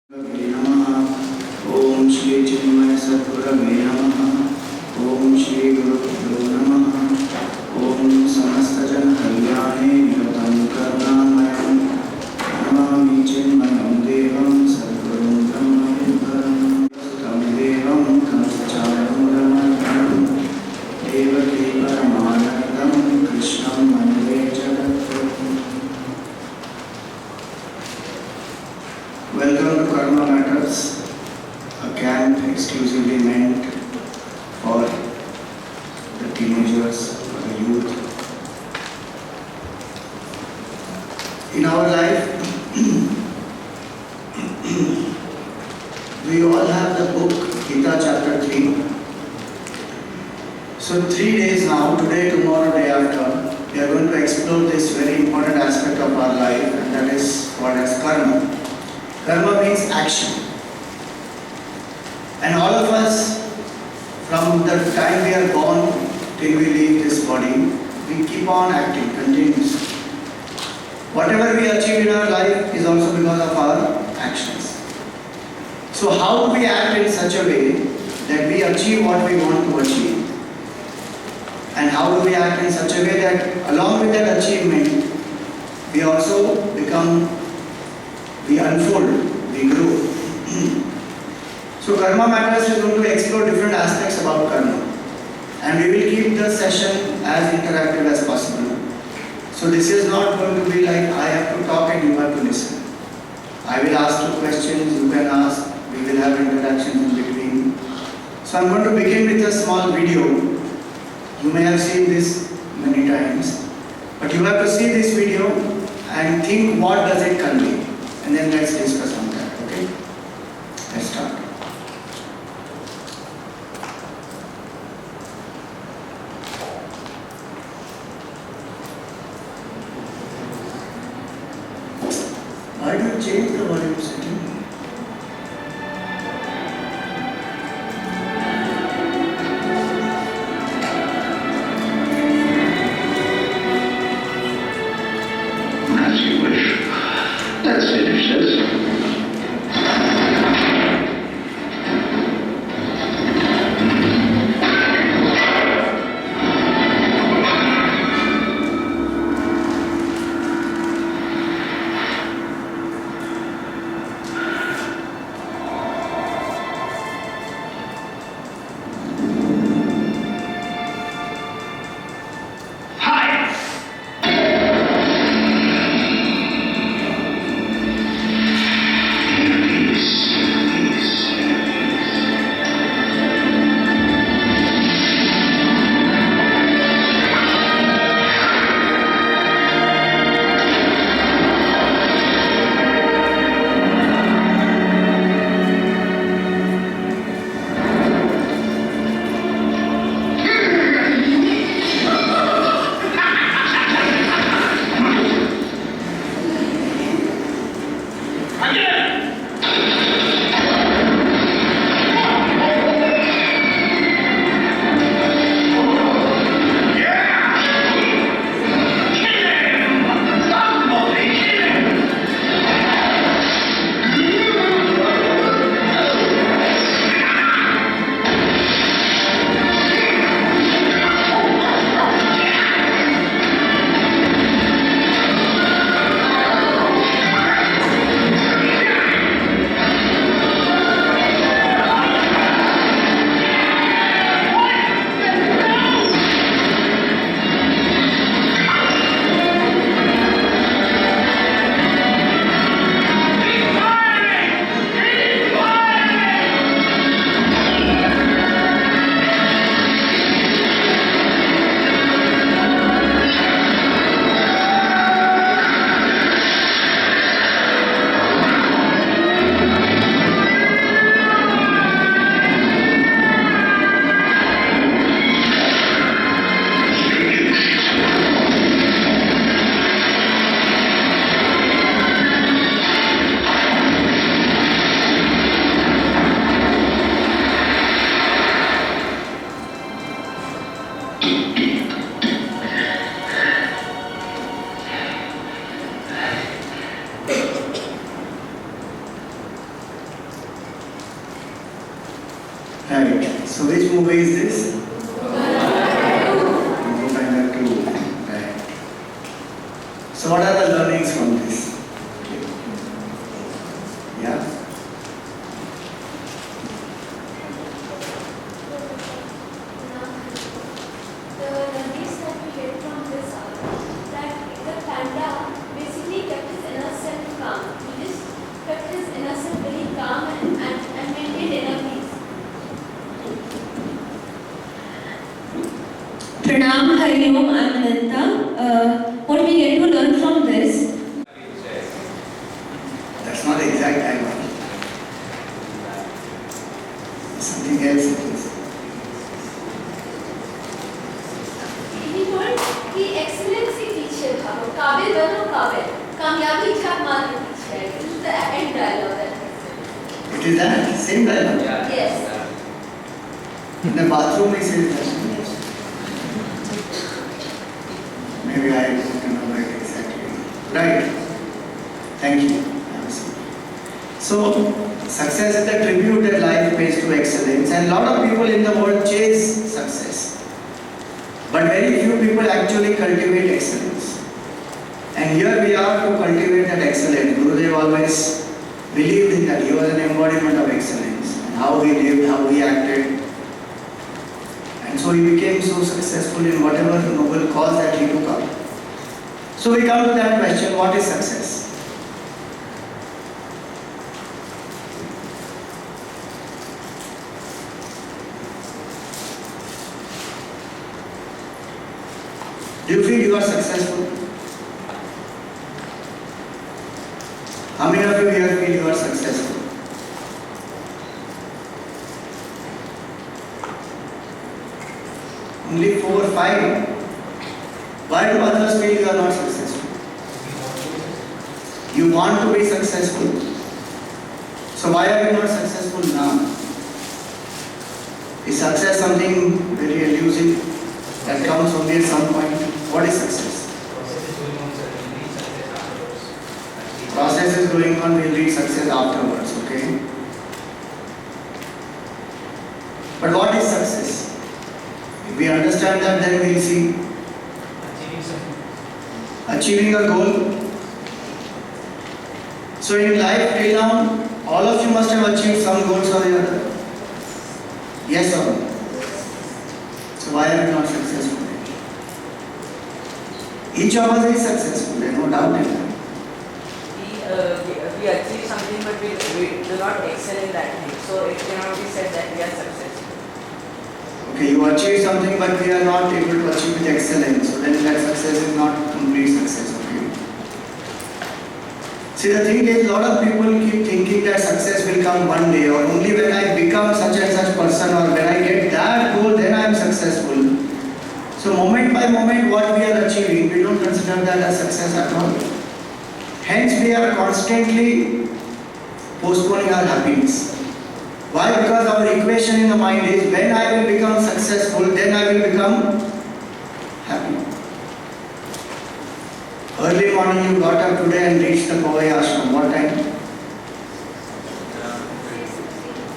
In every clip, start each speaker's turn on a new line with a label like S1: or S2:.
S1: ओम श्री चिन्मय सद्गुरवे नमः। ओम श्री गुरुभ्यो नमः। ओम समस्त जन कल्याणे निरतं करुणामयं नमामि चिन्मयं देवं सद्गुरुं ब्रह्मविद्वरं तं देवं कंसचाणूरमर्दनं देवकी परमानन्दं कृष्णं वन्दे जगद्गुरुम्। Welcome to Karma Matters, a camp exclusively meant for the teenagers, for the youth. In our life, we all have the book Gita chapter 3. So 3 days now, today, tomorrow, day after, we are going to explore this very important aspect of our life, and that is what is karma. Karma means action. And all of us, from the time we are born till we leave this body, we keep on acting continuously. Whatever we achieve in our life is also because of our actions. So how do we act in such a way that we achieve what we want to achieve? And how do we act in such a way that along with that achievement, we also we unfold, we grow. So Karma Matters is going to explore different aspects about karma. And we will keep the session as interactive as possible. So this is not going to be like I have to talk and you have to listen. I will ask you questions, you can ask, we will have interactions in between. So I'm going to begin with a small video. You may have seen this many times. But you have to see this video and think what does it convey. And then let's discuss on that, okay? Let's start. Why do you change the volume setting?
S2: As you wish. Let's finish this. Hi!
S1: Right. So which movie is this? Gopinath 2. Right. So what are the learnings from this? Yeah.
S3: The learnings that we get from this are that the panda basically kept his inner self calm. He just kept his inner self very calm and maintained inner peace.
S4: Pranam, Hari Om, I'm Ananta. What we get to learn from this,
S1: That's not the exact dialogue. Something else it is.
S3: He told कि excellence के पीछे भागो, काबिल बनो काबिल, कामयाबी छाप मारने पीछे है. This is the end dialogue that he said.
S1: It is that same dialogue.
S3: Yes.
S1: In the bathroom he says that. Maybe I don't remember it exactly. Right. Thank you. So, success is the tribute that life pays to excellence, and a lot of people in the world chase success. But very few people actually cultivate excellence. And here we are to cultivate that excellence. Gurudev always believed in that. He was an embodiment of excellence. And how he lived, how he acted. And so he became so successful in whatever noble cause that he took up. So we come to that question, what is success? Do you feel you are successful? How many of you here feel you are successful? Only 4 or 5. Why do others feel you are not successful? You want to be successful. So why are you not successful now? Is success something very elusive that comes only at some point? What is success? Process is going on, we'll reach success afterwards, okay? But what is success? If we understand that, then we'll see. Achieving a goal. So in life till now, all of you must have achieved some goals or the other. Yes or no? So why are you not successful? Each of us is successful, there's no doubt in that.
S5: We achieve something but we do not excel in that thing. So it cannot be said that we are successful.
S1: Okay, you achieve something but we are not able to achieve with excellence. So then that success is not complete success, okay? See, the thing is, a lot of people keep thinking that success will come one day, or only when I become such and such person, or when I get that goal, then I am successful. So moment by moment what we are achieving, we don't consider that as success at all. Hence we are constantly postponing our happiness. Why? Because our equation in the mind is, when I will become successful, then I will become happy. Early morning you got up today and reached the Powai ashram. What time?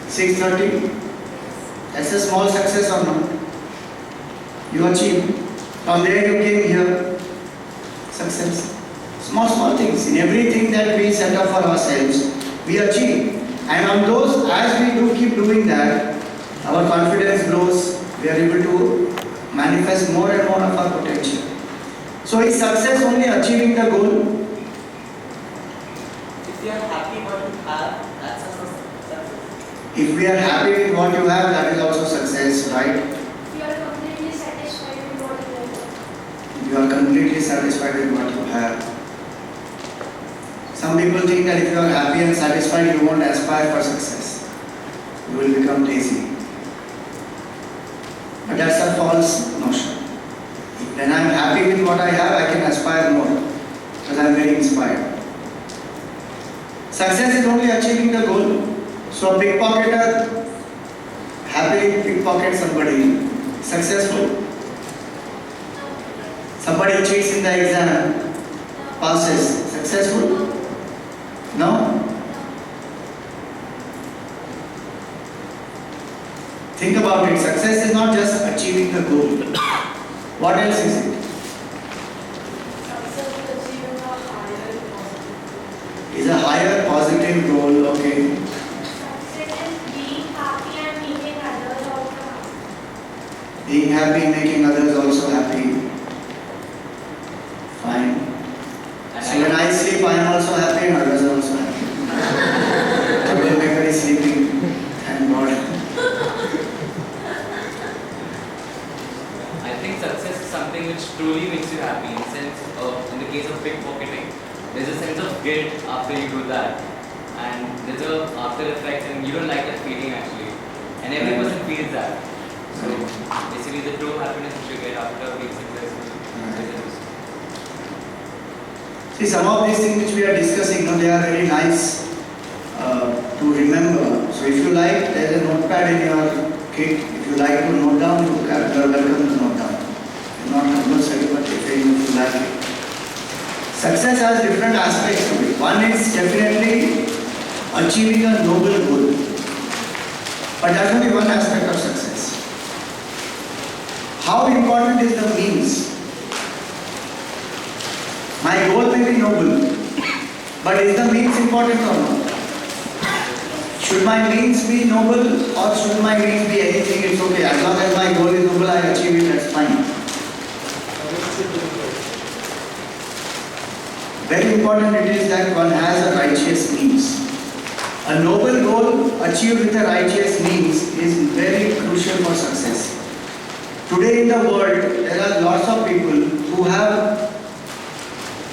S1: 6:30. That's a small success or not? You achieved. From there you came here. Success. Small things. In everything that we set up for ourselves, we achieve. And on those, as we do keep doing that, our confidence grows. We are able to manifest more and more of our potential. So is success only achieving the goal?
S5: If you are happy what you have, that's a success.
S1: If we are happy with what you have, that is also success, right?
S3: You are completely satisfied with what you have.
S1: You are completely satisfied with what you have. Some people think that if you are happy and satisfied, you won't aspire for success. You will become lazy. But that's a false notion. When I am happy with what I have, I can aspire more because I am very inspired. Success is only achieving the goal. So a pickpocketer happily pickpocket somebody, successful. Somebody cheats in the exam, passes, successful? No? it. Success is not just achieving the goal. What else is it?
S3: Success is achieving a higher positive.
S1: Is a higher positive goal, okay.
S3: Success is being happy and making others also happy.
S1: Being happy, making others also happy. Fine. So when I sleep, I am also happy and others are also happy. Troublemaker is sleeping. Thank God.
S6: I think success is something which truly makes you happy. In the sense of, in the case of pickpocketing, there's a sense of guilt after you do that, and there's a after effect, and you don't like that feeling actually. And every person feels that. So basically, the true happiness which you get after being successful is
S1: See, some of these things which we are discussing, they are very nice to remember. So if you like, there is a notepad in your kit. If you like to note down, you are welcome to note down. It's not compulsory, but if you like it. Success has different aspects to it. One is definitely achieving a noble goal. But that's only one aspect of success. How important is the means? My goal may be noble, but is the means important or not? Should my means be noble or should my means be anything? It's okay. As long as my goal is noble, I achieve it, that's fine. Very important it is that one has a righteous means. A noble goal achieved with a righteous means is very crucial for success. Today in the world, there are lots of people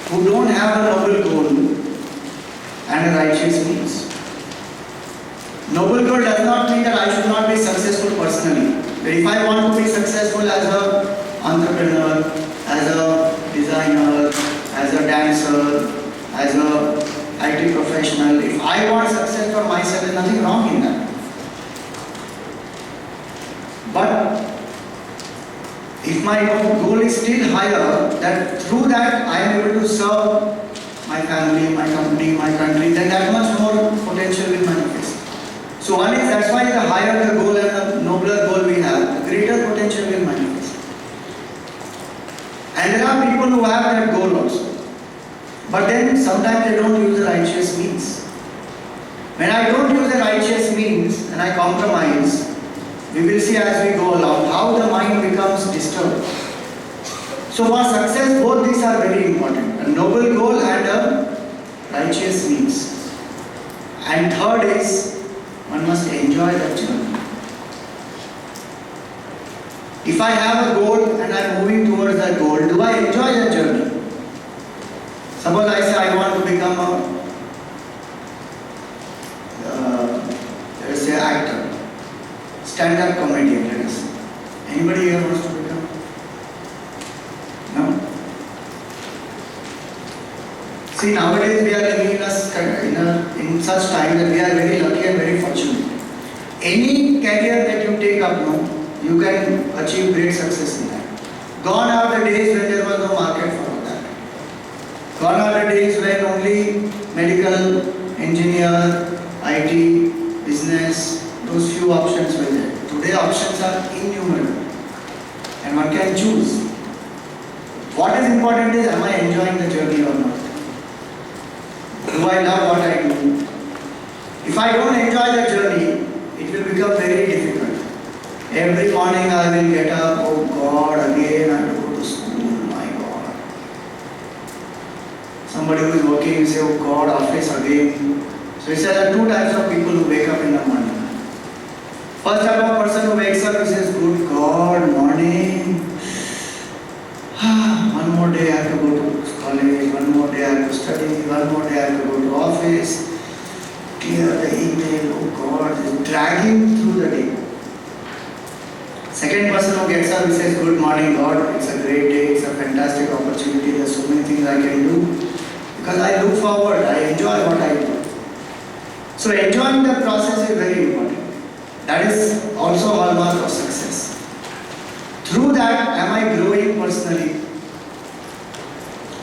S1: who don't have a noble goal and a righteous means. Noble goal does not mean that I should not be successful personally. But if I want to be successful as an entrepreneur, as a designer, as a dancer, as a IT professional, if I want success for myself, there is nothing wrong in that. But if my goal is still higher, that through that I am able to serve my family, my company, my country, then that much more potential will manifest. So one is, that's why the higher the goal and the nobler goal we have, the greater potential will manifest. And there are people who have that goal also. But then sometimes they don't use the righteous means. When I don't use the righteous means and I compromise, we will see as we go along how the mind becomes disturbed. So for success, both these are very important. A noble goal and a righteous means. And third is, one must enjoy the journey. If I have a goal and I am moving towards that goal, do I enjoy the journey? Suppose I say I want to become let us say actor, stand-up comedian, let us say. Anybody here wants to become? No? See, nowadays we are living in such time that we are very lucky and very fortunate. Any career that you take up now, you can achieve great success in that. Gone are the days when there was no market for that. Gone are the days when only medical, engineer, IT, business, those few options were there. Today options are innumerable and one can choose. What is important is, am I enjoying the journey or not? Do I love what I do? If I don't enjoy the journey, it will become very difficult. Every morning I will get up, oh God, again I have to go to school, my God. Somebody who is working will say, oh God, office again. So he said there are two types of people who wake up in the morning. First type of person who wakes up, he says, good God, morning. One more day I have to go to college, one more day I have to study, one more day I have to go to office, clear the email, oh God, it's dragging through the day. Second person who gets up, he says, good morning God, it's a great day, it's a fantastic opportunity, there's so many things I can do. Because I look forward, I enjoy what I do. So enjoying the process is very important. That is also a hallmark of success. Through that, am I growing personally?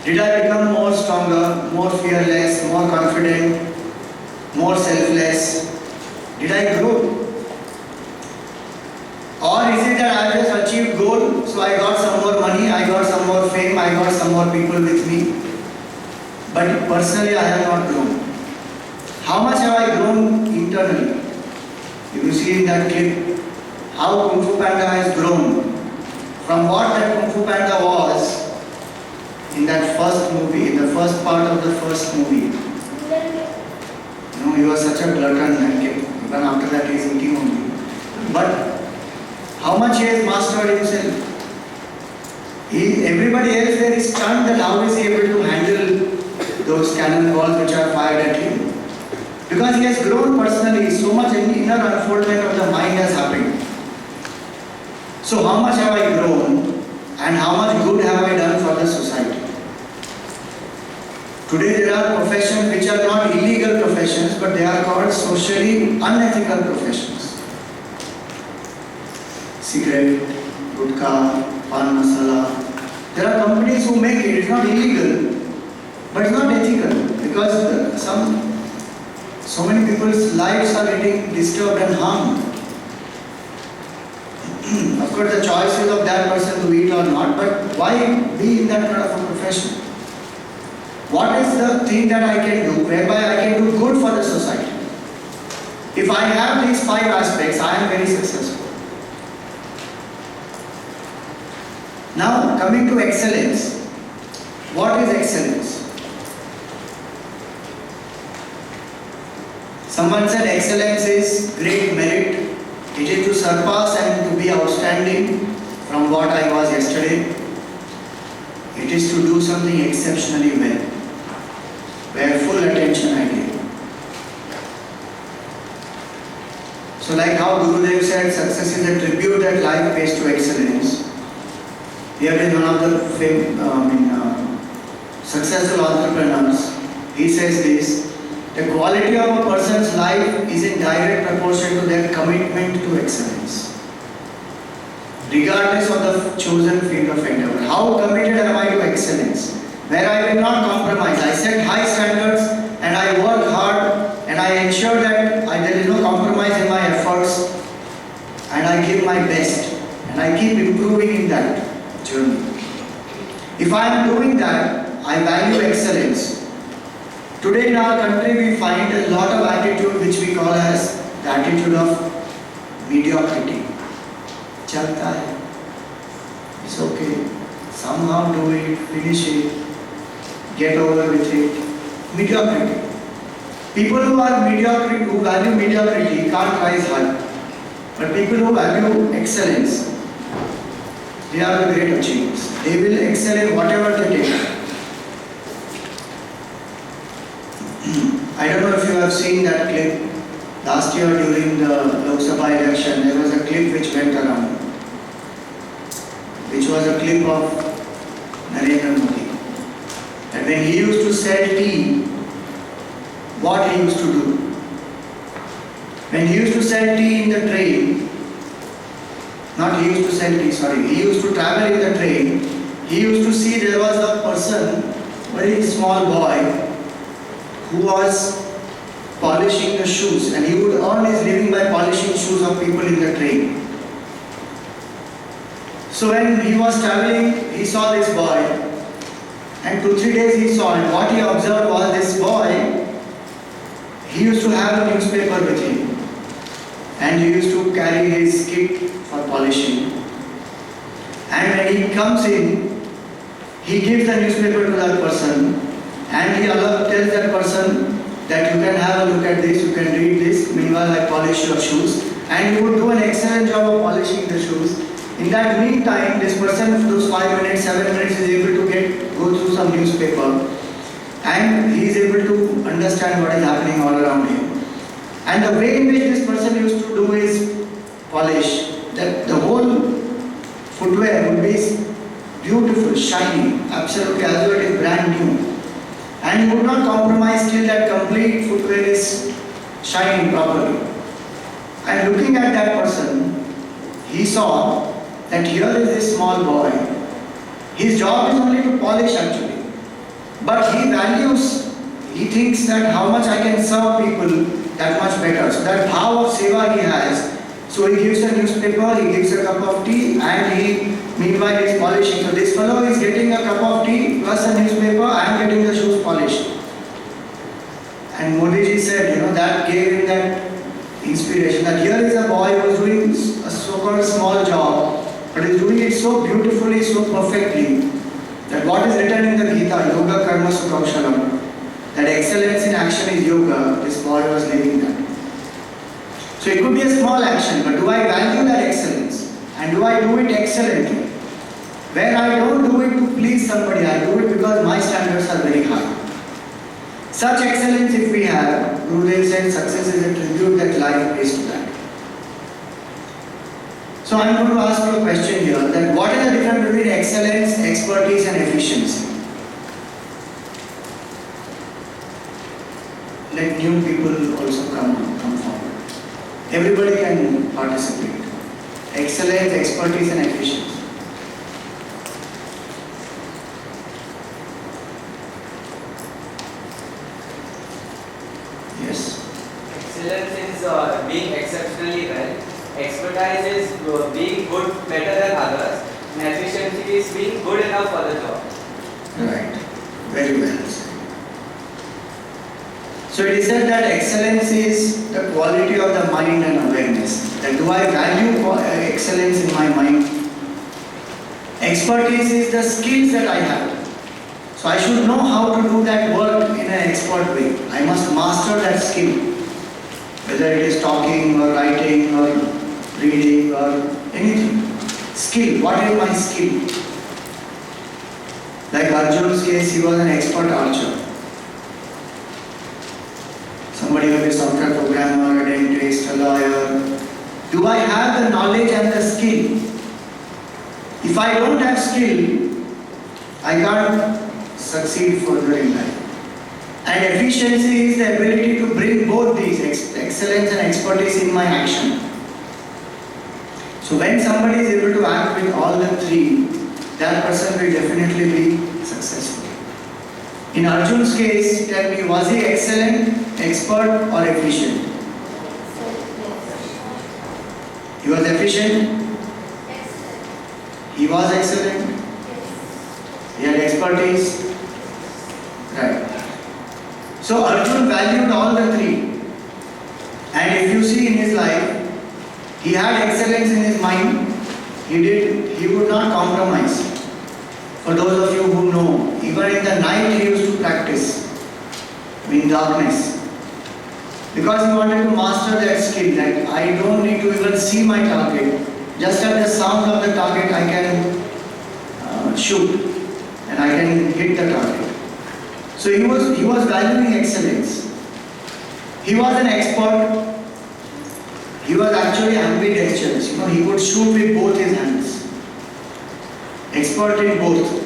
S1: Did I become more stronger, more fearless, more confident, more selfless? Did I grow? Or Or is it that I just achieved goal, so I got some more money, I got some more fame, I got some more people with me. But personally I have not grown. How much have I grown internally? You see in that clip how Kung Fu Panda has grown. From what that Kung Fu Panda was in that first movie, in the first part of the first movie. He was such a glutton and even after that he is eating only. But how much he has mastered himself. Everybody else there is stunned that how is he able to handle those cannonballs which are fired at him. Because he has grown personally, so much inner unfoldment of the mind has happened. So how much have I grown and how much good have I done for the society? Today there are professions which are not illegal professions, but they are called socially unethical professions. Cigarette, gutka, pan masala. There are companies who make it. It's not illegal, but it's not ethical because so many people's lives are getting disturbed and harmed. Of course, the choice is of that person to eat or not, but why be in that kind of a profession? What is the thing that I can do whereby I can do good for the society? If I have these 5 aspects, I am very successful. Now, coming to excellence. What is excellence? Someone said excellence is great merit. It is to surpass and to be outstanding from what I was yesterday. It is to do something exceptionally well, where full attention I give. So like how Gurudev said, success is a tribute that life pays to excellence. Here is one of the successful entrepreneurs. He says this, the quality of a person's life is in direct proportion to their commitment to excellence. Regardless of the chosen field of endeavor. How committed am I to excellence? Where I will not compromise. I set high standards and I work hard and I ensure that there is no compromise in my efforts and I give my best and I keep improving in that journey. If I am doing that, I value excellence. Today in our country we find a lot of attitude which we call as the attitude of mediocrity. Chalta hai. It's okay. Somehow do it, finish it, get over with it. Mediocrity. People who are mediocre, who value mediocrity can't rise high. But people who value excellence, they are the great achievers. They will excel in whatever they take. I don't know if you have seen that clip. Last year during the Lok Sabha election, there was a clip which went around, which was a clip of Narendra Modi. And when he used to sell tea, what he used to do? When he used to sell tea in the train, he used to travel in the train, he used to see there was a person, very small boy, who was polishing the shoes, and he would earn his living by polishing shoes of people in the train. So when he was traveling, he saw this boy, and 2-3 days he saw, and what he observed was this boy, he used to have a newspaper with him, and he used to carry his kit for polishing. And when he comes in, he gives the newspaper to that person, and he tells that person that you can have a look at this, you can read this, meanwhile I polish your shoes. And he would do an excellent job of polishing the shoes. In that meantime, this person for those 5 minutes, 7 minutes is able to go through some newspaper, and he is able to understand what is happening all around him. And the way in which this person used to do his polish, that the whole footwear would be beautiful, shiny, absolutely as though it is brand new. And he would not compromise till that complete footwear is shining properly. And looking at that person, he saw that here is this small boy. His job is only to polish actually. But he thinks that how much I can serve people, that much better. So that bhav of seva he has. So he gives a newspaper, he gives a cup of tea, and he meanwhile is polishing. So this fellow is getting a cup of tea plus a newspaper and getting the shoes polished. And Modi ji said, that gave him that inspiration that here is a boy who is doing a so-called small job, but is doing it so beautifully, so perfectly, that what is written in the Gita, Yoga Karma Sukhaushalam, that excellence in action is yoga, this boy was living that. So it could be a small action, but do I value that excellence? And do I do it excellently? Where I don't do it to please somebody, I do it because my standards are very high. Such excellence if we have, Gurudev said success is a tribute that life pays to that. So I am going to ask you a question here, that what is the difference between excellence, expertise and efficiency? Let new people also come forward. Everybody can participate. Excellence, expertise and efficiency. Yes.
S7: Excellence is being exceptionally well. Expertise is being good, better than others. And efficiency is being good enough for the job.
S1: Right. Very well said. So it is said that excellence is the quality of the mind and awareness. That do I value excellence in my mind? Expertise is the skills that I have. So I should know how to do that work in an expert way. I must master that skill. Whether it is talking or writing or reading or anything. Skill. What is my skill? Like Arjun's case, he was an expert archer. Somebody who is a software programmer, a dentist, a lawyer. Do I have the knowledge and the skill? If I don't have skill, I can't succeed further in life. And efficiency is the ability to bring both these, excellence and expertise in my action. So when somebody is able to act with all the three, that person will definitely be successful. In Arjun's case, tell me, was he excellent, expert or efficient? He was efficient?
S3: Excellent.
S1: He was excellent?
S3: Yes.
S1: He had expertise? Right. So Arjun valued all the three. And if you see in his life, he had excellence in his mind. He would not compromise. For those of you who know, even in the night he used to practice in darkness. Because he wanted to master that skill, that I don't need to even see my target. Just at the sound of the target I can shoot and I can hit the target. So he was valuing excellence. He was an expert. He was actually ambidextrous. He would shoot with both his hands. Expert in both.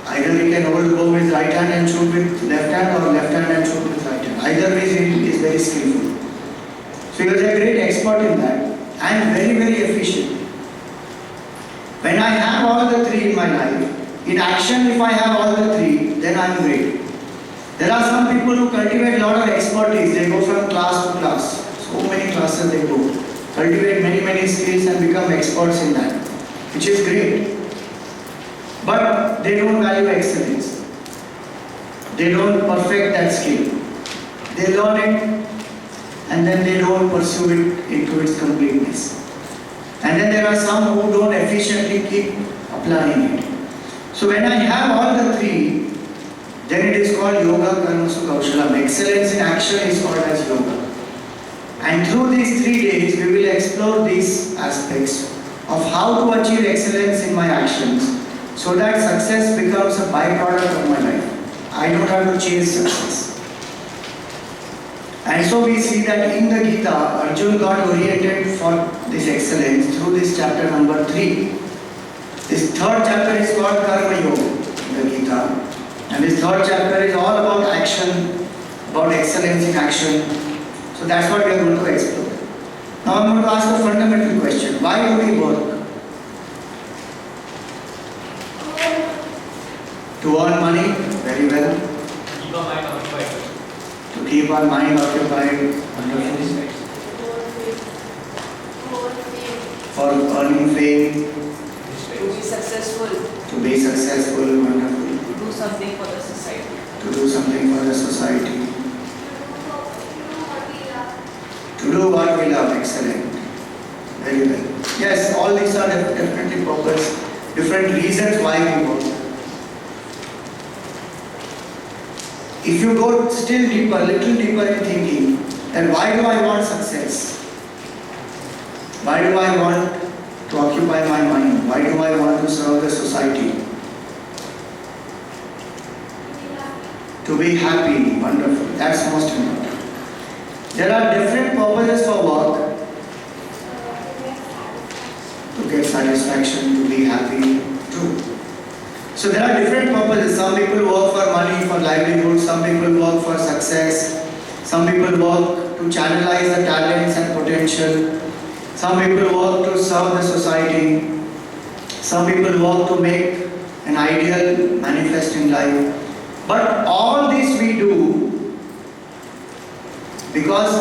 S1: Either he can hold the bow with right hand and shoot with left hand, or left hand and shoot with right hand. Either way he is very skillful. So he was a great expert in that and very, very efficient. When I have all the three in my life, in action if I have all the three, then I am great. There are some people who cultivate a lot of expertise. They go from class to class. So many classes they go. Cultivate many, many skills and become experts in that, which is great. But they don't value excellence. They don't perfect that skill. They learn it and then they don't pursue it into its completeness. And then there are some who don't efficiently keep applying it. So when I have all the three, then it is called Yoga Karma Sukhaushalam. Excellence in action is called as yoga. And through these 3 days, we will explore these aspects of how to achieve excellence in my actions, so that success becomes a byproduct of my life. I don't have to chase success. And so we see that in the Gita, Arjun got oriented for this excellence through this chapter number 3. This third chapter is called Karma Yoga in the Gita. And this third chapter is all about action, about excellence in action. So that's what we are going to explore. Now I'm going to ask a fundamental question. Why do we work? To earn money? Very well.
S6: Keep our mind occupied.
S1: To keep our mind occupied? Wonderful. for earning fame,
S5: To be successful,
S1: to be successful, wonderful,
S5: to do something for the society.
S1: to do something for the society, to do what we love. Excellent. Very well. Yes, all these are definitely purpose, different reasons why we work. If you go still deeper, little deeper in thinking, then why do I want success? Why do I want to occupy my mind? Why do I want to serve the society? To be happy, wonderful. That's most important. There are different purposes for work. To get satisfaction, to be happy, too. So there are different purposes. Some people work for money, for livelihood. Some people work for success. Some people work to channelize the talents and potential. Some people work to serve the society. Some people work to make an ideal manifest in life. But all this we do because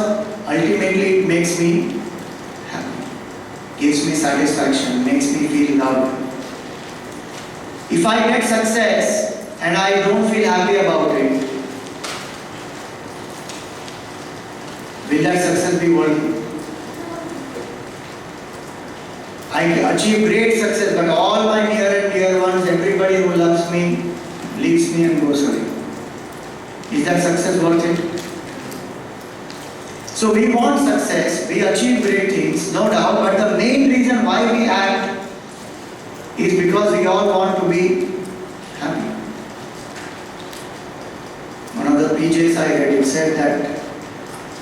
S1: ultimately it makes me happy, gives me satisfaction, makes me feel loved. If I get success and I don't feel happy about it, will that success be worthy? I achieve great success, but all my near and dear ones, everybody who loves me, leaves me and goes away. Is that success worth it? So we want success, we achieve great things, no doubt, but the main reason why we act is because we all want to be happy. One of the PJs I read, it said that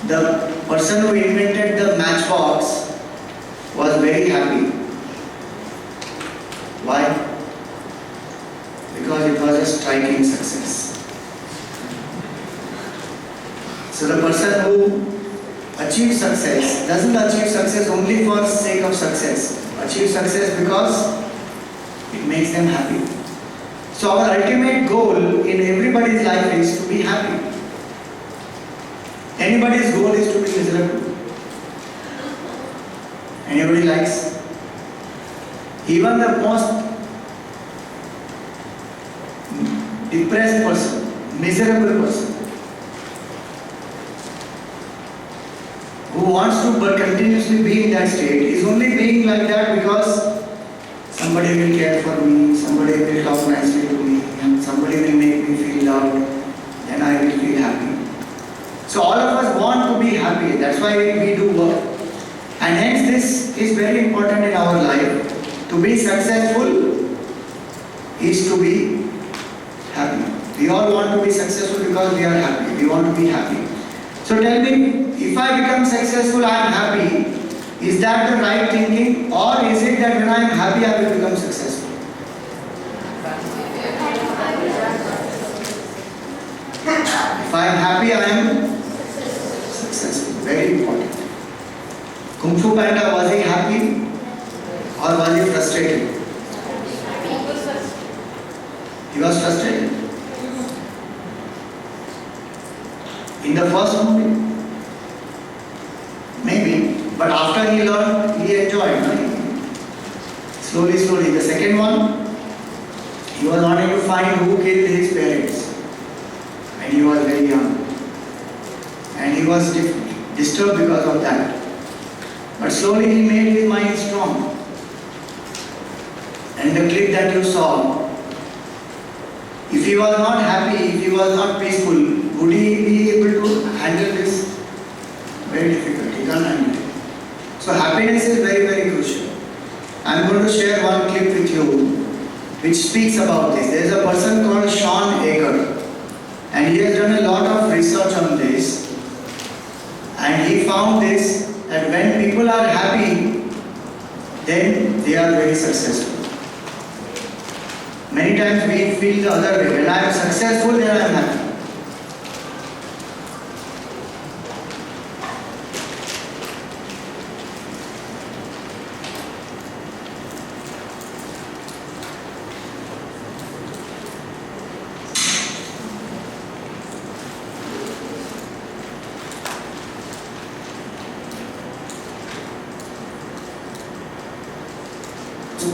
S1: the person who invented the matchbox was very happy. Why? Because it was a striking success. So the person who achieves success doesn't achieve success only for sake of success. Achieve success because it makes them happy. So our ultimate goal in everybody's life is to be happy. Anybody's goal is to be miserable. Anybody likes? Even the most depressed person, miserable person, who wants to but continuously be in that state is only being like that because somebody will care for me, somebody will talk nicely to me, and somebody will make me feel loved, then I will feel happy. So all of us want to be happy, that's why we do work. And hence this is very important in our life. To be successful is to be happy. We all want to be successful because we are happy. We want to be happy. So tell me, if I become successful, I am happy. Is that the right thinking? Or is it that when I am happy, I will become successful? If I am happy, I am successful. Very important. Kung Fu Panda, was he happy or was he frustrated? He was frustrated. In the first movie, maybe, but after he learned, he enjoyed. No? Slowly, slowly. The second one, he was wanting to find who killed his parents, and he was very young, and he was disturbed because of that. But slowly he made his mind strong. And the clip that you saw, if he was not happy, if he was not peaceful, would he be able to handle this? Very difficult, he can't handle it. So happiness is very, very crucial. I am going to share one clip with you which speaks about this. There is a person called Sean Aker, and he has done a lot of research on this, and he found this, that when people are happy, then they are very successful. Many times we feel the other way. When I am successful, then I am happy.
S8: What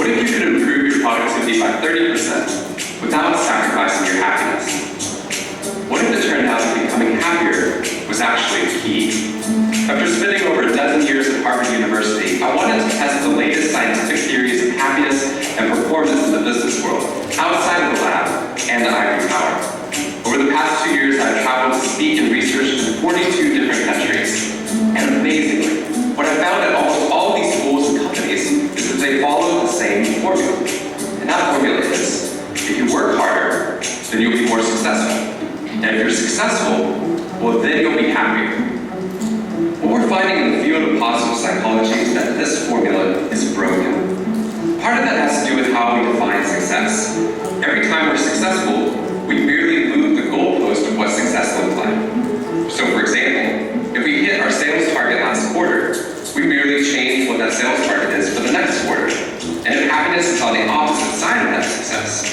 S8: if you could improve your productivity by 30% without sacrificing your happiness? What if it turned out that becoming happier was actually the key? After spending over a dozen years at Harvard University, I wanted to test the latest scientific theories of happiness and performance in the business world, outside of the lab and the ivory tower. Over the past 2 years, I've traveled to speak and research in 42 different countries. And amazingly, what I found at almost all of these schools and companies is that they follow the same formula. And that formula is, if you work harder, then you'll be more successful. And if you're successful, well, then you'll be happier. What we're finding in the field of positive psychology is that this formula is broken. Part of that has to do with how we define success. Every time we're successful, we merely move the goalpost of what success looks like. So for example, if we hit our sales target last quarter, we merely change what that sales target is for the next quarter. And if happiness is on the opposite side of that success,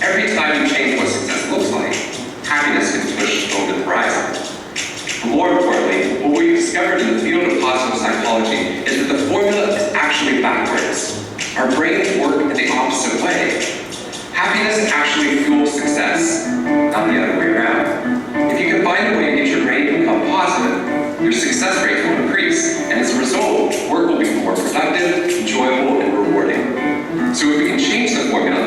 S8: every time you change what success looks like, happiness gets pushed over the horizon. More importantly, what we've discovered in the field of positive psychology is that the formula is actually backwards. Our brains work in the opposite way. Happiness actually fuels success, not the other way around. If you can find a way to get your brain to become positive, your success rate will increase, and as a result, work will be more productive, enjoyable, and rewarding. So if we can change the formula,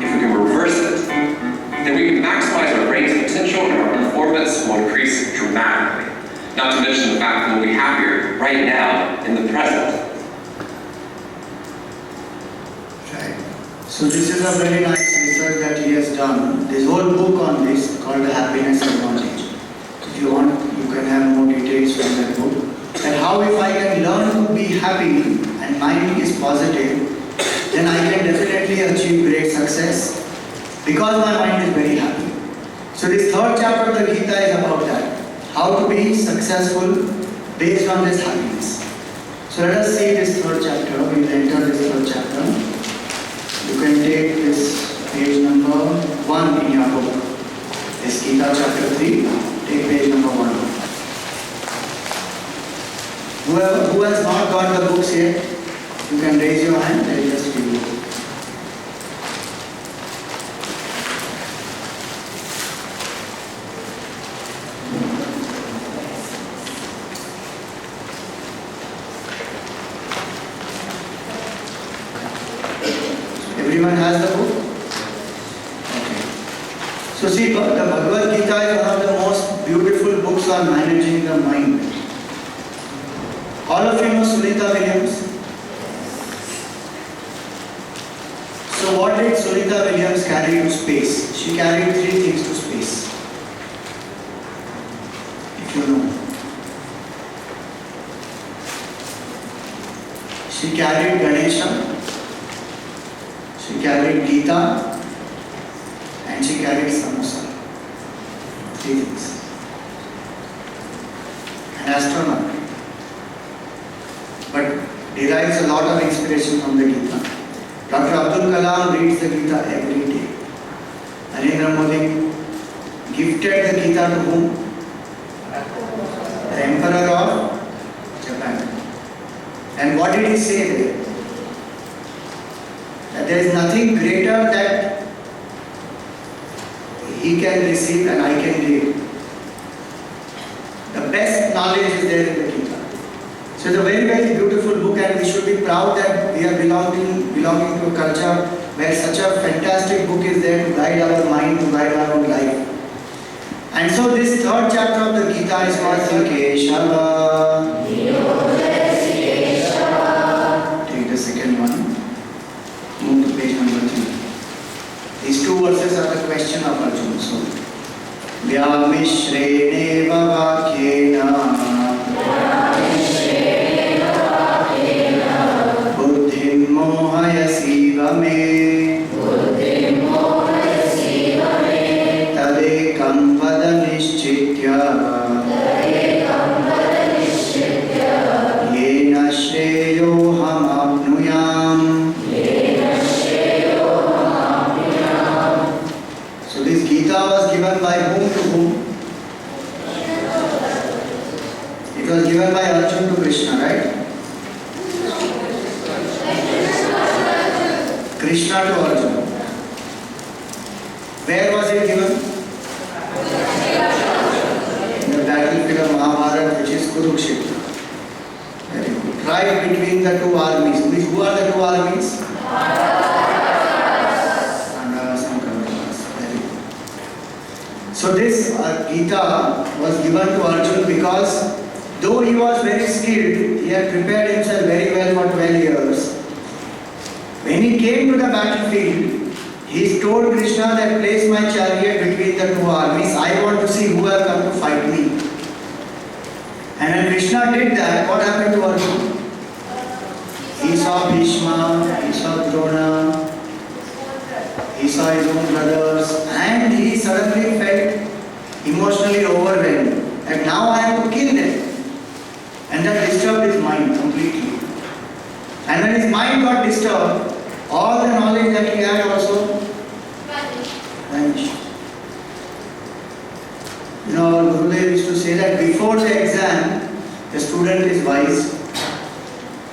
S8: if we can reverse it, then we can maximize our brain's potential and our performance will increase dramatically. Not to mention the fact that we'll be happier right now in the present.
S1: Right. So this is a very nice research that he has done. This whole book on this called The Happiness Advantage. If you want, you can have more details from that book. And how if I can learn to be happy and mind is positive, then I can definitely achieve great success because my mind is very happy. So this third chapter of the Gita is about that. How to be successful based on this happiness. So let us see this third chapter. We will enter this third chapter. You can take this page number 1 in your book. This Gita chapter 3, take page number 1. Who has not got the books yet, you can raise your hand, I will just give you. Everyone has the book? Okay. So see, the Bhagavad Gita is one of the most beautiful books on managing the mind. All of you know Sunita Williams? So what did Sunita Williams carry to space? She carried 3 things to space. If you know. She carried Ganesha. She carried Gita and she carried samosa. 3 things. An astronaut, but derives a lot of inspiration from the Gita. Dr. Abdul Kalam reads the Gita every day. Narendra Modi gifted the Gita to whom? The Emperor of Japan. And what did he say there? That there is nothing greater that he can receive and I can give. The best knowledge is there in the Gita. So it's a very, very beautiful book and we should be proud that we are belonging to a culture where such a fantastic book is there to guide our mind, to guide our own life. And so this third chapter of the Gita is called Keshava. Take the second one. Move to page number 3. These 2 verses are the question of Arjuna. So, Vyamishrene vakyena buddhim mohayasiva me tadekam vada nishchitya yena shreyo ham apnuyam given by whom to whom? It was given by Arjun to Krishna, right? Krishna to Arjuna. Where was it given? In the battlefield of Mahabharata, which is Kurukshetra. Very good. Right between the two armies. Who are the two armies? Pandavas and Kauravas. Very good. So this Gita was given to Arjuna because though he was very skilled, he had prepared himself very well for 12 years. When he came to the battlefield, he told Krishna that place my chariot between the two armies. I want to see who have come to fight me. And when Krishna did that, what happened to Arjuna? He saw Bhishma, he saw Drona, he saw his own brothers, and he suddenly felt emotionally overwhelmed. And now I have to kill them. And that disturbed his mind completely. And when his mind got disturbed, all the knowledge that he had also vanished. You know, our Gurudev used to say that before the exam, the student is wise.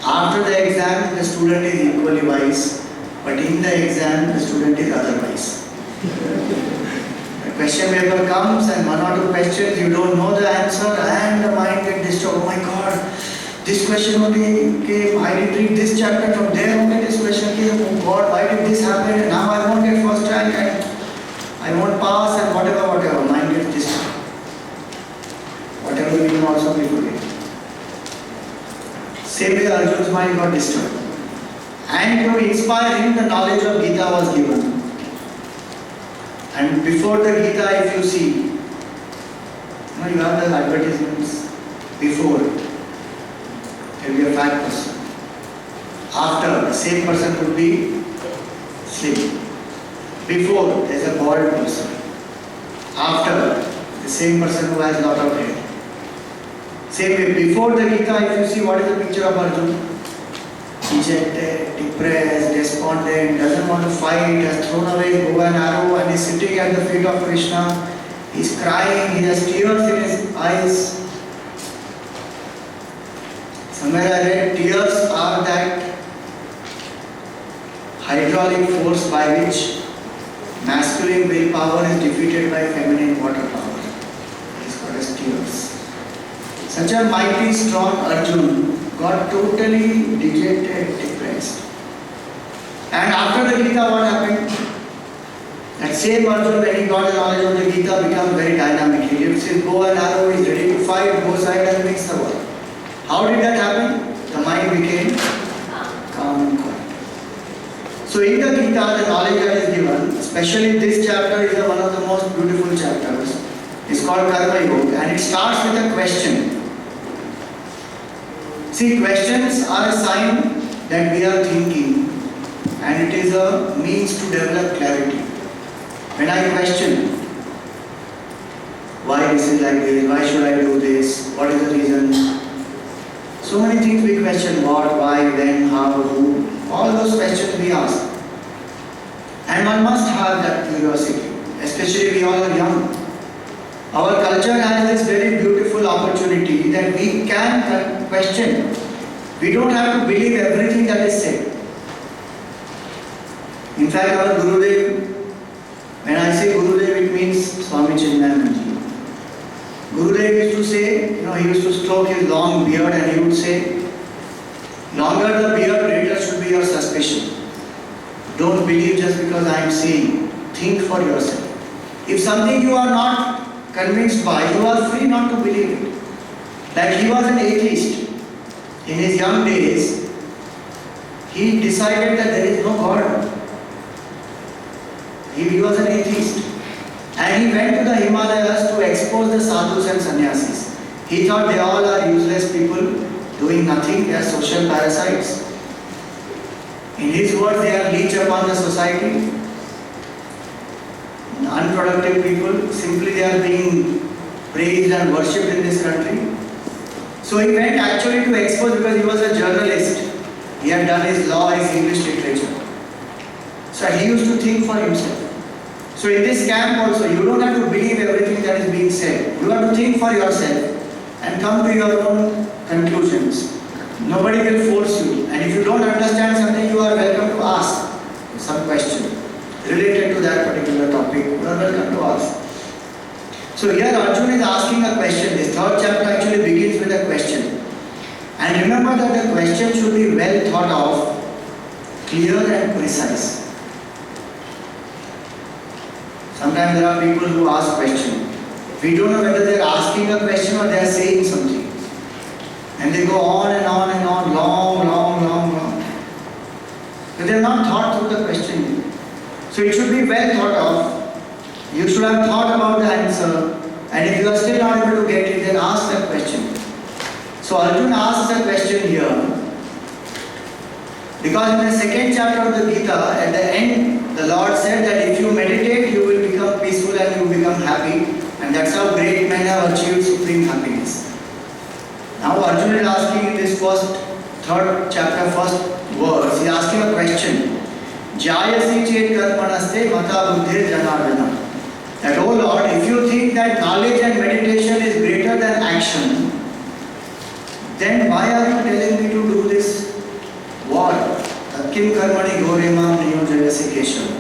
S1: After the exam, the student is equally wise. But in the exam, the student is otherwise. The question paper comes and one or two questions, you don't know the answer and the mind gets disturbed. Oh my God, this question only came, I didn't read this chapter, from there only this question came. Oh God, why did this happen? And now I won't get first rank and I won't pass and whatever. Mind gets disturbed. Whatever we know also we forget. Same way Arjuna's mind got disturbed. And to inspire him, the knowledge of Gita was given. And before the Gita, if you see, you have the advertisements before, there will be a fat person. After, the same person could be slim. Before, there is a bald person. After, the same person who has a lot of hair. Same way, before the Gita, if you see, what is the picture of Arjuna? Dejected, depressed, despondent, doesn't want to fight, has thrown away his bow and arrow and is sitting at the feet of Krishna. He's crying, he has tears in his eyes. Somewhere I read, tears are that hydraulic force by which masculine willpower is defeated by feminine water power. It's called as tears. Such a mighty, strong Arjuna got totally dejected, depressed. And after the Gita, what happened? That same Arjuna, when he got the knowledge of the Gita, became very dynamic. He lifts his bow and arrow, he is ready to fight, goes ahead and makes the war. How did that happen? The mind became calm and quiet. So in the Gita, the knowledge that is given, especially this chapter is one of the most beautiful chapters. It's called Karma Yoga and it starts with a question. See, questions are a sign that we are thinking and it is a means to develop clarity. When I question, why this is like this, why should I do this, what is the reason? So many things we question, what, why, when, how, who, all those questions we ask. And one must have that curiosity, especially we all are young. Our culture has this very beautiful opportunity that we can question. We don't have to believe everything that is said. In fact, our Gurudev, when I say Gurudev, it means Swami Chinmayanandaji. Gurudev used to say, he used to stroke his long beard and he would say, longer the beard, greater should be your suspicion. Don't believe just because I am saying. Think for yourself. If something you are not convinced by, you are free not to believe it. Like he was an atheist. In his young days, he decided that there is no God. He was an atheist. And he went to the Himalayas to expose the sadhus and sannyasis. He thought they all are useless people doing nothing, they are social parasites. In his words, they are leech upon the society. Unproductive people, simply they are being praised and worshipped in this country. So he went actually to expose because he was a journalist. He had done his law, his English literature. So he used to think for himself. So in this camp also, you don't have to believe everything that is being said. You have to think for yourself and come to your own conclusions. Nobody will force you. And if you don't understand something, you are welcome to ask some question related to that particular topic. You are welcome to ask. So here Arjuna is asking a question. This third chapter actually begins with a question. And remember that the question should be well thought of, clear and precise. Sometimes there are people who ask questions. We don't know whether they are asking a question or they are saying something. And they go on and on and on, long. But they have not thought through the question. So it should be well thought of. You should have thought about the answer. And if you are still not able to get it, then ask that question. So Arjuna asks a question here. Because in the second chapter of the Gita, at the end, the Lord said that if you meditate, you will become peaceful and you will become happy. And that's how great men have achieved supreme happiness. Now Arjuna is asking in this third chapter, first verse, he is asking a question. Jayasi chet karmanaste mata buddhir janardana. That, oh Lord, if you think that knowledge and meditation is greater than action, then why are you telling me to do this war? Kim karmani goremam niyojayasi keshav.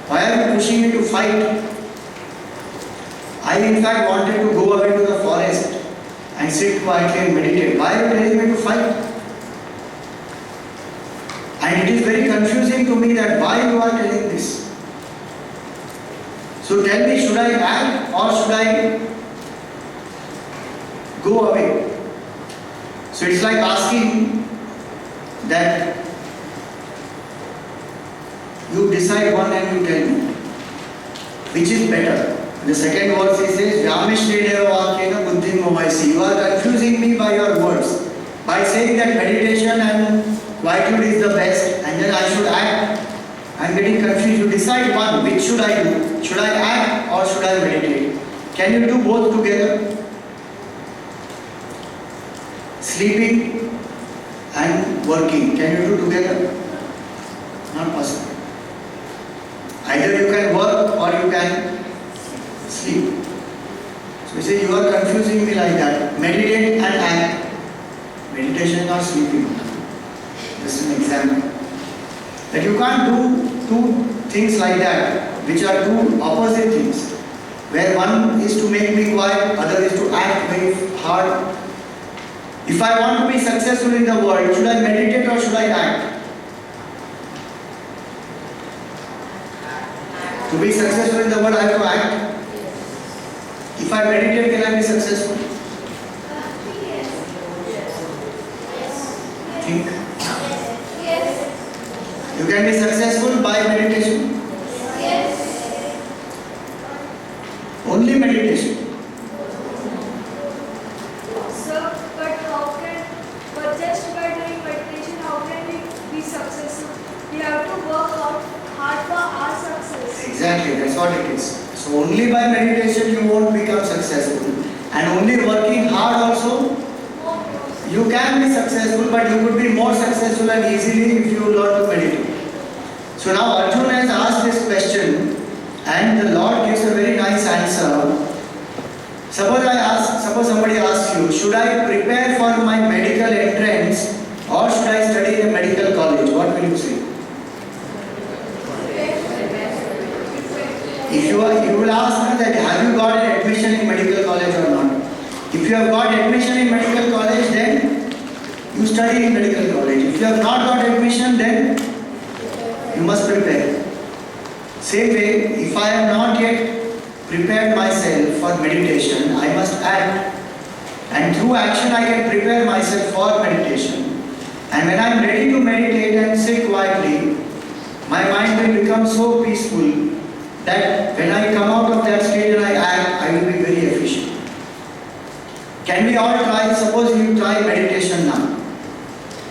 S1: Why are you pushing me to fight? I in fact wanted to go away to the forest and sit quietly and meditate. Why are you telling me to fight? And it is very confusing to me that why you are telling this. So tell me, should I act or should I go away? So it's like asking that you decide one and you tell me which is better. The second verse he says, Vyamishredeva Vakyena Buddhim Movaisi. You are confusing me by your words. By saying that meditation and quietude is the best and then I should act. I am getting confused. You decide one. Which should I do? Should I act or should I meditate? Can you do both together? Sleeping and working. Can you do together? Not possible. Either you can work or you can sleep. So you say you are confusing me like that. Meditate and act. Meditation is not sleeping. Just an example. That you can't do two things like that, which are two opposite things. Where one is to make me quiet, other is to act very hard. If I want to be successful in the world, should I meditate or should I act? To be successful in the world, I have to act. If I meditate, can I be successful? Think. You can be successful by meditation. Only meditation.
S3: But just by doing meditation, how can we be successful? We have to work hard for our success.
S1: Exactly, that's what it is. So only by meditation you won't become successful. And only working hard also, you can be successful, but you could be more successful and easily if you learn to meditate. So now Arjuna has asked this question and the Lord gives a very nice answer. Suppose somebody asks you, should I prepare for my medical entrance or should I study in a medical college? What will you say? If you will ask me that have you got an admission in medical college or not? If you have got admission in medical college, then you study in medical college. If you have not got admission, then you must prepare. Same way, if I have not yet prepared myself for meditation, I must act. And through action, I can prepare myself for meditation. And when I am ready to meditate and sit quietly, my mind will become so peaceful that when I come out of that state and I act, I will be very efficient. Can we all try? Suppose you try meditation now.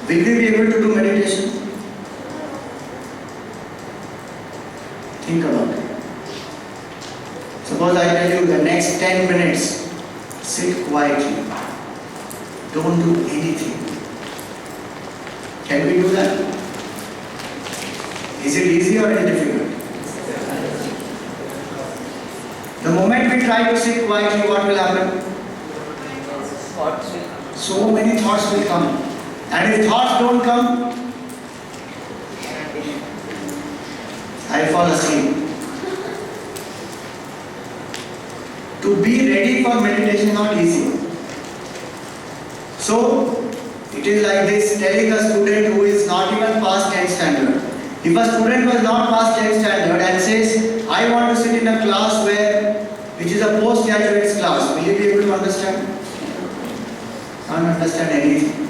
S1: Will we be able to do meditation? Think about it. Suppose I tell you the next 10 minutes, sit quietly. Don't do anything. Can we do that? Is it easy or is it difficult? The moment we try to sit quietly, what will happen?
S5: Thoughts will come.
S1: So many thoughts will come. And if thoughts don't come, I fall asleep. To be ready for meditation is not easy. So, it is like this, telling a student who is not even past 10th standard. If a student was not past 10th standard and says, I want to sit in a class which is a postgraduate class, will you be able to understand? Can't understand anything.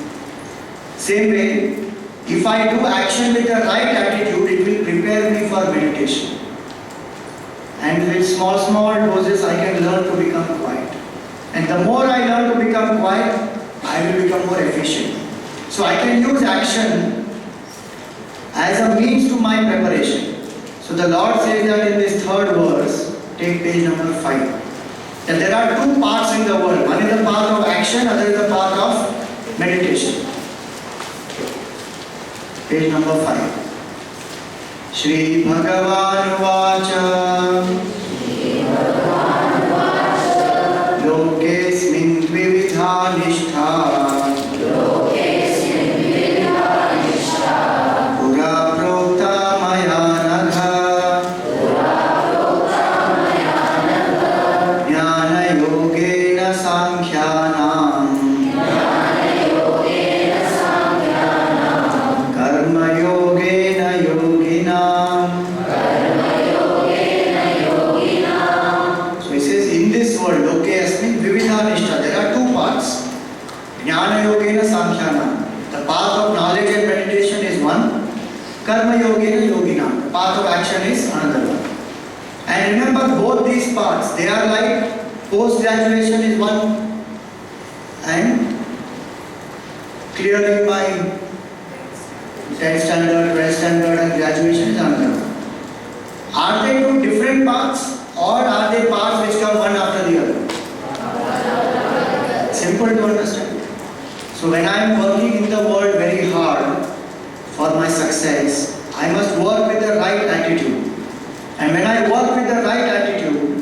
S1: Same way, if I do action with the right attitude, it will prepare me for meditation. And with small doses, I can learn to become quiet. And the more I learn to become quiet, I will become more efficient. So I can use action as a means to my preparation. So the Lord says that in this third verse, take page number 5, that there are two paths in the world. One is the path of action, other is the path of meditation. Page number 5. Shri Bhagavan Vacha Lokesmin Dvividha Nishtha Pura Prokta Maya Nagha Jnana Yogena Sankhyanam Karma Yogena Yoginam. So he says, in this world, Lokesmin Dvividha Nishtha, there are two paths. Jnana Yogena Sankhyanam. The path of knowledge and meditation is one. Karma Yogena Yoginam. The path of action is another one. And remember, both these paths, they are like post-graduation is one, and clearly my 10th standard, 12th standard and graduation is another one. Are they two different paths, or are they paths which come one after the other? Simple to understand. So when I am working in the world very hard for my success, I must work with the right attitude. And when I work with the right attitude,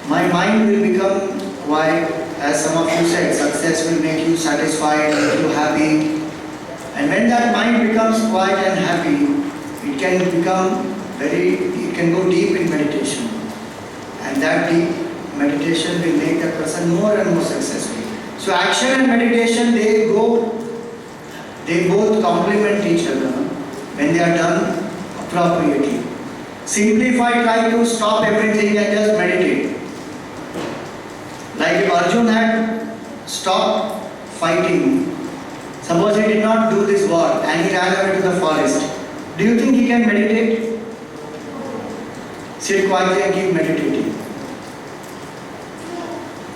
S1: my mind will become quiet. As some of you said, success will make you satisfied, make you happy. And when that mind becomes quiet and happy, it can go deep in meditation. And that deep meditation will make the person more and more successful. So action and meditation, they both complement each other when they are done appropriately. Simply if I try to stop everything and just meditate, like if Arjun had stopped fighting, suppose he did not do this war and he ran away to the forest, do you think he can meditate? Sit quietly and keep meditating.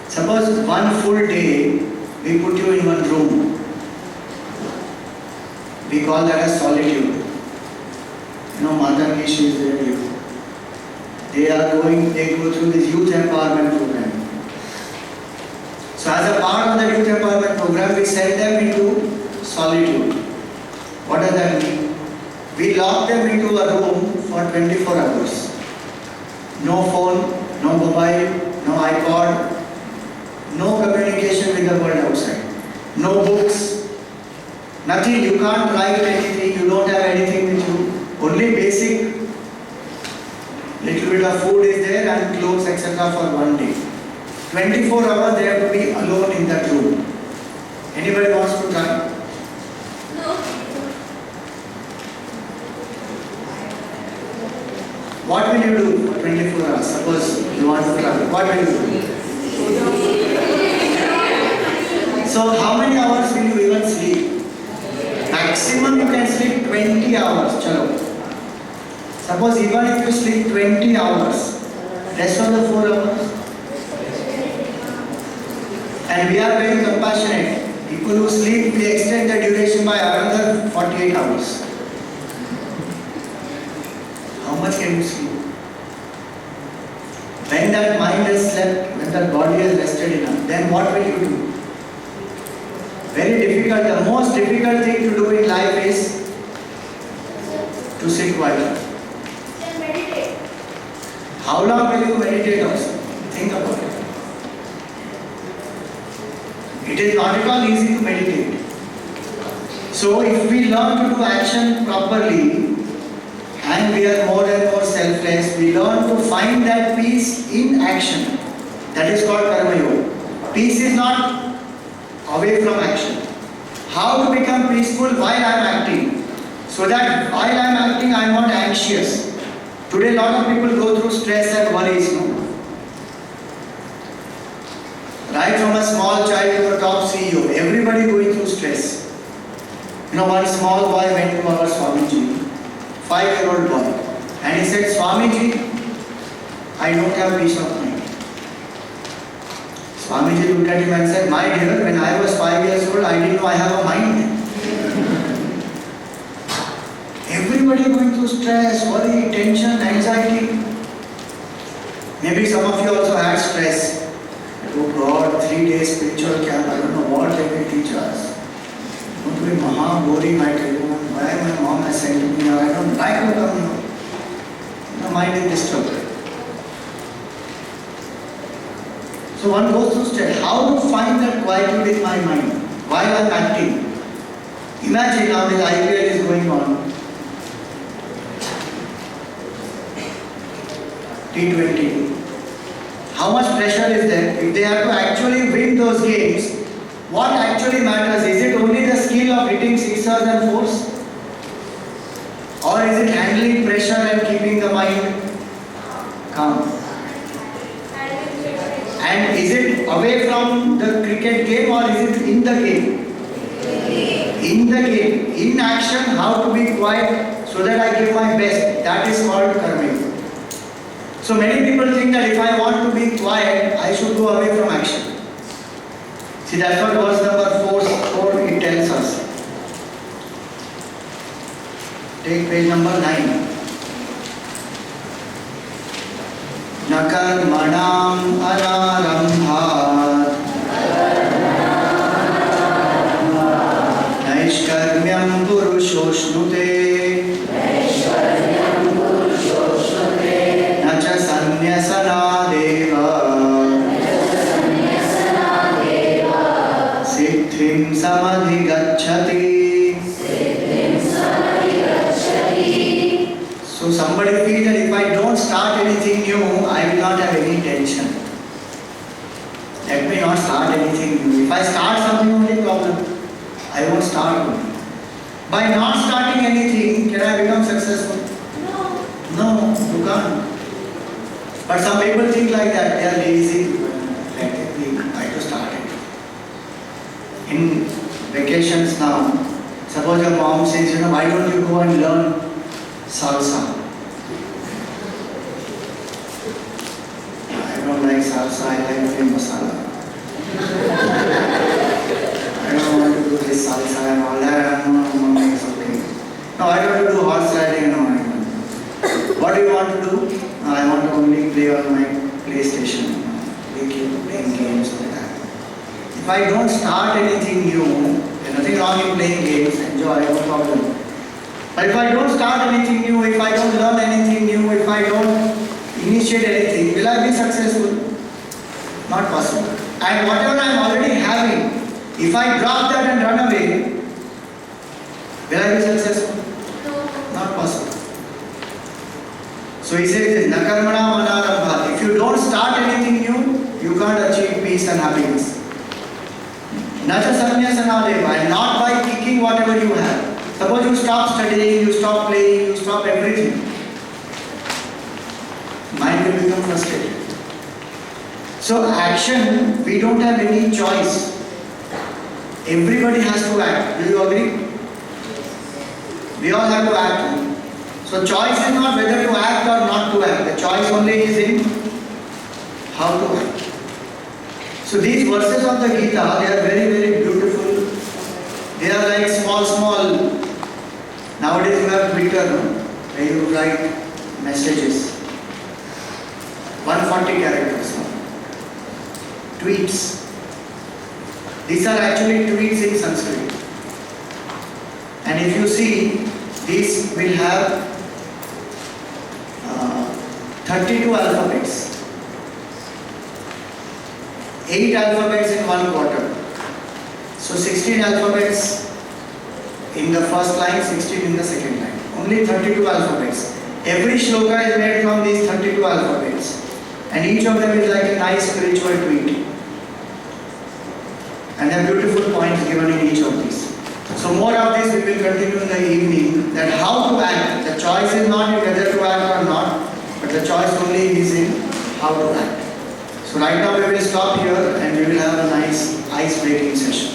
S1: Suppose one full day we put you in one room. We call that as solitude. You know, Matangi, she is there. They go through this youth empowerment program. So as a part of the youth empowerment program, we send them into solitude. What does that mean? We lock them into a room for 24 hours. No phone, no mobile, no iPod, no communication with the world outside, no books, nothing. You can't write anything, you don't have anything with you. Only basic little bit of food is there and clothes, etc. for one day. 24 hours they have to be alone in that room. Anybody wants to try?
S3: No.
S1: What will you do for 24 hours? Suppose you want to try. What will you do? So how many hours will you even sleep? Maximum you can sleep 20 hours. Chalo. Suppose even if you sleep 20 hours, rest of the 4 hours. And we are very compassionate. People who sleep, we extend the duration by another 48 hours. How much can you sleep? When that mind has slept, when that body has rested enough, then what will you do? Very difficult. The most difficult thing to do in life is to sit quietly.
S3: Then meditate.
S1: How long will you meditate also? It is not at all easy to meditate. So if we learn to do action properly and we are more and more selfless, we learn to find that peace in action. That is called Karma Yoga. Peace is not away from action. How to become peaceful while I am acting? So that while I am acting, I am not anxious. Today, a lot of people go through stress and worries. No? Right from a small child to a top CEO, everybody going through stress. You know, one small boy went to our Swamiji, 5-year-old boy, and he said, Swamiji, I don't have peace of mind. Swamiji looked at him and said, my dear, when I was 5 years old, I didn't know I have a mind. Everybody going through stress, worry, tension, anxiety. Maybe some of you also had stress. Oh God, 3 days spiritual camp, I don't know what they will teach us. Going to be maha boring, I tell you. Why my mom has sent me here? I don't like to come here. My mind is disturbed. So one goes through stress. How to find that quietude in my mind while I am acting? Imagine now this IPL is going on. T20. How much pressure is there? If they have to actually win those games, what actually matters? Is it only the skill of hitting sixers and fours? Or is it handling pressure and keeping the mind calm? And is it away from the cricket game or is it in the game? In the game. In action, how to be quiet so that I give my best. That is called karma. So many people think that if I want to be quiet, I should go away from action. See, that's what verse number 4 it tells us. Take page number 9. न कर्मणाम् अनारम्भात् नैष्कर्म्यं पुरुषोऽश्नुते न च सन्न्यसनादेव सिद्धिं समधिगच्छति. So somebody feels that if I don't start anything new, I will not have any tension. Let me not start anything new. If I start something, only problem. I won't start only. By not starting anything, can I become successful?
S3: No.
S1: No, you can't. But some people think like that. They are lazy. Let it be. I to start it. In vacations now, suppose your mom says, why don't you go and learn salsa? I don't like salsa, I like only masala. I don't want to do this salsa and all that. No, mommy, it's okay. No, I don't want to do horse riding and all. What do you want to do? No, I want to only play on my PlayStation. Playing games like that. If I don't start anything new, there's nothing wrong in playing games, enjoy, no problem. But if I don't start anything new, if I don't learn anything new, if I don't initiate anything, will I be successful? Not possible. And whatever I am already having, if I drop that and run away, will I be successful?
S3: No.
S1: Not possible. So he says this, na karmana manarambha. If you don't start anything new, you can't achieve peace and happiness. Na cha sannyasana, and not by kicking whatever you have. Suppose you stop studying, you stop playing, you stop everything. Mind will become frustrated. So action, we don't have any choice. Everybody has to act. Do you agree? We all have to act. So choice is not whether to act or not to act. The choice only is in how to act. So these verses of the Gita, they are very, very beautiful. They are like small. Nowadays you have Twitter, no? Where you write messages. 140 characters. No? Tweets. These are actually tweets in Sanskrit. And if you see, these will have 32 alphabets. 8 alphabets in one quarter. So 16 alphabets in the first line, 16 in the second line. Only 32 alphabets. Every shloka is made from these 32 alphabets. And each of them is like a nice spiritual tweet. And there are beautiful points given in each of these. So more of this we will continue in the evening, that how to act. The choice is not in whether to act or not, but the choice only is in how to act. So right now we will stop here and we will have a nice ice breaking session.